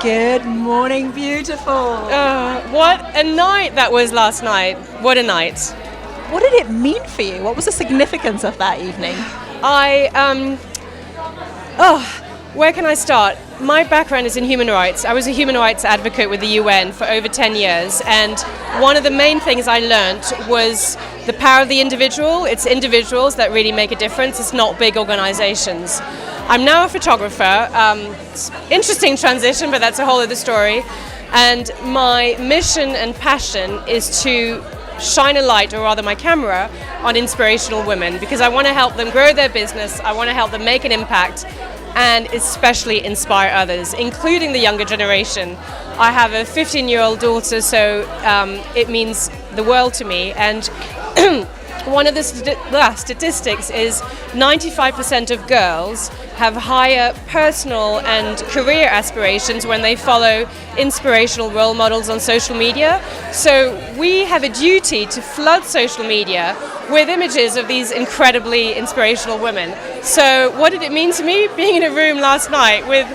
Good morning, beautiful. What a night that was last night. What a night. What did it mean for you? What was the significance of that evening? Where can I start? My background is in human rights. I was a human rights advocate with the UN for over 10 years, and one of the main things I learned was the power of the individual. It's individuals that really make a difference. It's not big organizations. I'm now a photographer. Interesting transition, but that's a whole other story. And my mission and passion is to shine a light, or rather my camera, on inspirational women, because I want to help them grow their business. I want to help them make an impact, and especially inspire others, including the younger generation. I have a 15-year-old daughter, so it means the world to me. And one of the statistics is 95% of girls have higher personal and career aspirations when they follow inspirational role models on social media. So we have a duty to flood social media with images of these incredibly inspirational women. So what did it mean to me? Being in a room last night with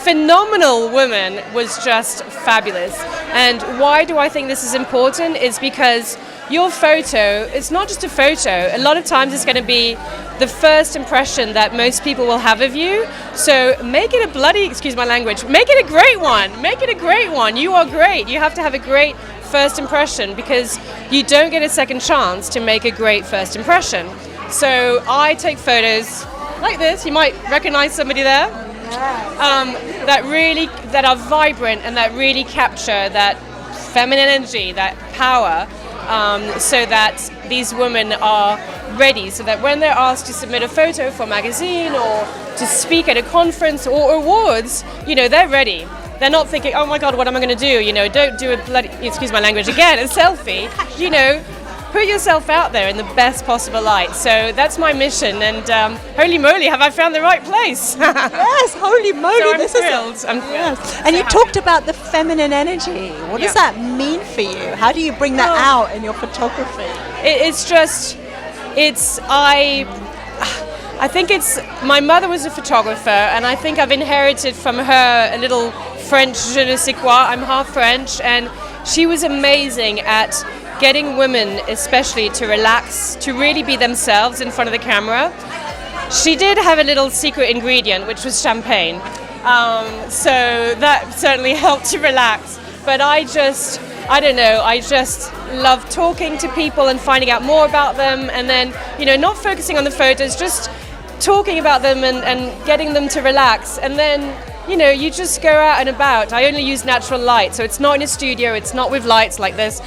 phenomenal women was just fabulous. And why do I think this is important? Is because your photo, it's not just a photo. A lot of times it's going to be the first impression that most people will have of you. So make it a bloody, excuse my language, make it a great one. Make it a great one. You are great. You have to have a great first impression, because you don't get a second chance to make a great first impression. So I take photos like this. You might recognize somebody there. That are vibrant and that really capture that feminine energy, that power, so that these women are ready, so that when they're asked to submit a photo for a magazine or to speak at a conference or awards, they're ready. They're not thinking, oh my God, what am I going to do? Don't do a bloody, excuse my language again, a selfie. Put yourself out there in the best possible light. So that's my mission, and holy moly, have I found the right place? Yes, holy moly. So I'm thrilled. I'm thrilled. Yes. And you talked about the feminine energy. What does that mean for you? How do you bring that out in your photography? I think it's, my mother was a photographer, and I think I've inherited from her a little French je ne sais quoi. I'm half French, and she was amazing at getting women especially to relax, to really be themselves in front of the camera. She did have a little secret ingredient, which was champagne. So that certainly helped to relax. But I just love talking to people and finding out more about them, and then, not focusing on the photos, just talking about them and getting them to relax. And then, you just go out and about. I only use natural light, so it's not in a studio, it's not with lights like this.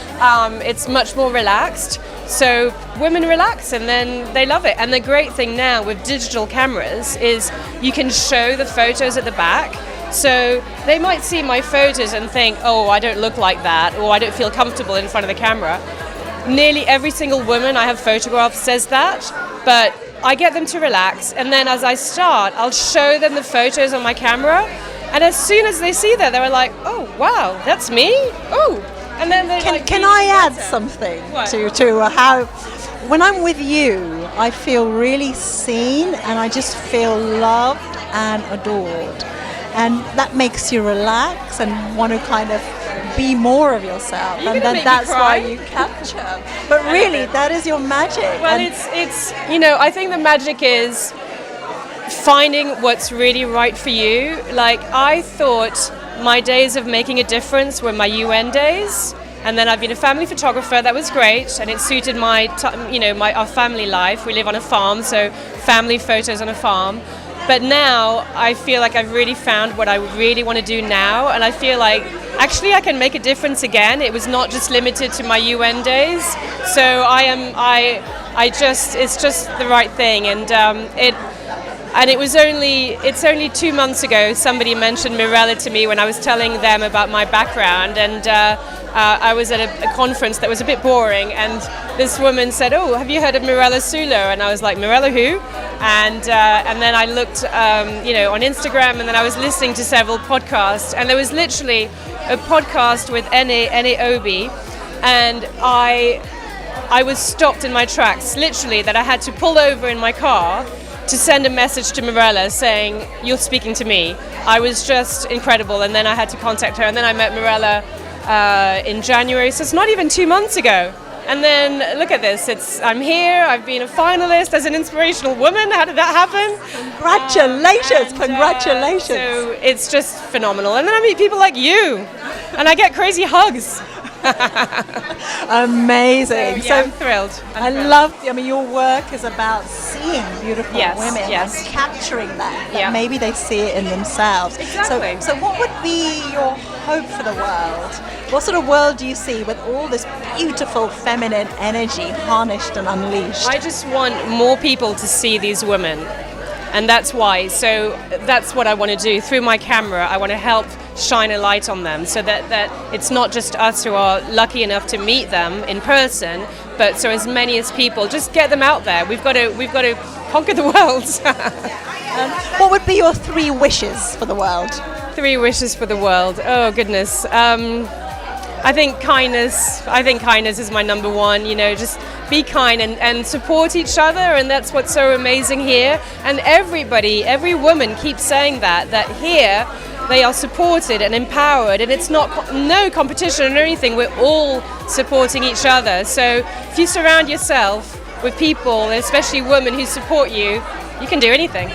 It's much more relaxed. So women relax, and then they love it. And the great thing now with digital cameras is you can show the photos at the back. So they might see my photos and think, oh, I don't look like that, or I don't feel comfortable in front of the camera. Nearly every single woman I have photographed says that, but I get them to relax, and then as I start, I'll show them the photos on my camera, and as soon as they see that, they're like, oh, wow, that's me? Oh, and then they Can I add something to how, when I'm with you, I feel really seen, and I just feel loved and adored, and that makes you relax and want to kind of be more of yourself, and then that's why you capture. But really, that is your magic. Well, it's I think the magic is finding what's really right for you. Like, I thought my days of making a difference were my UN days, and then I've been a family photographer. That was great, and it suited our family life. We live on a farm, so family photos on a farm. But now I feel like I've really found what I really want to do now, and I feel like actually I can make a difference again. It was not just limited to my UN days, so it's just the right thing, it's only 2 months ago somebody mentioned Mirella to me when I was telling them about my background, and I was at a conference that was a bit boring, and this woman said, oh, have you heard of Mirella Sulo? And I was like, Mirella who? And then I looked on Instagram, and then I was listening to several podcasts, and there was literally a podcast with Ene Obi, and I was stopped in my tracks, literally, that I had to pull over in my car to send a message to Mirella saying, you're speaking to me. I was just incredible. And then I had to contact her, and then I met Mirella in January, so it's not even 2 months ago. And then look at this, I'm here, I've been a finalist as an inspirational woman. How did that happen? Congratulations, congratulations. So it's just phenomenal. And then I meet people like you, and I get crazy hugs. Amazing. So I'm thrilled. Your work is about seeing beautiful women and capturing that maybe they see it in themselves. Exactly. So what would be your hope for the world? What sort of world do you see with all this beautiful feminine energy harnessed and unleashed? I just want more people to see these women, and that's why. So that's what I want to do. Through my camera, I want to help shine a light on them, so that it's not just us who are lucky enough to meet them in person, but so as many as people, just get them out there. We've got to conquer the world. What would be your 3 wishes for the world? 3 wishes for the world. Oh goodness. I think kindness. I think kindness is my number one. Just be kind and support each other, and that's what's so amazing here. And every woman keeps saying that here they are supported and empowered, and it's no competition or anything. We're all supporting each other. So if you surround yourself with people, especially women who support you, you can do anything.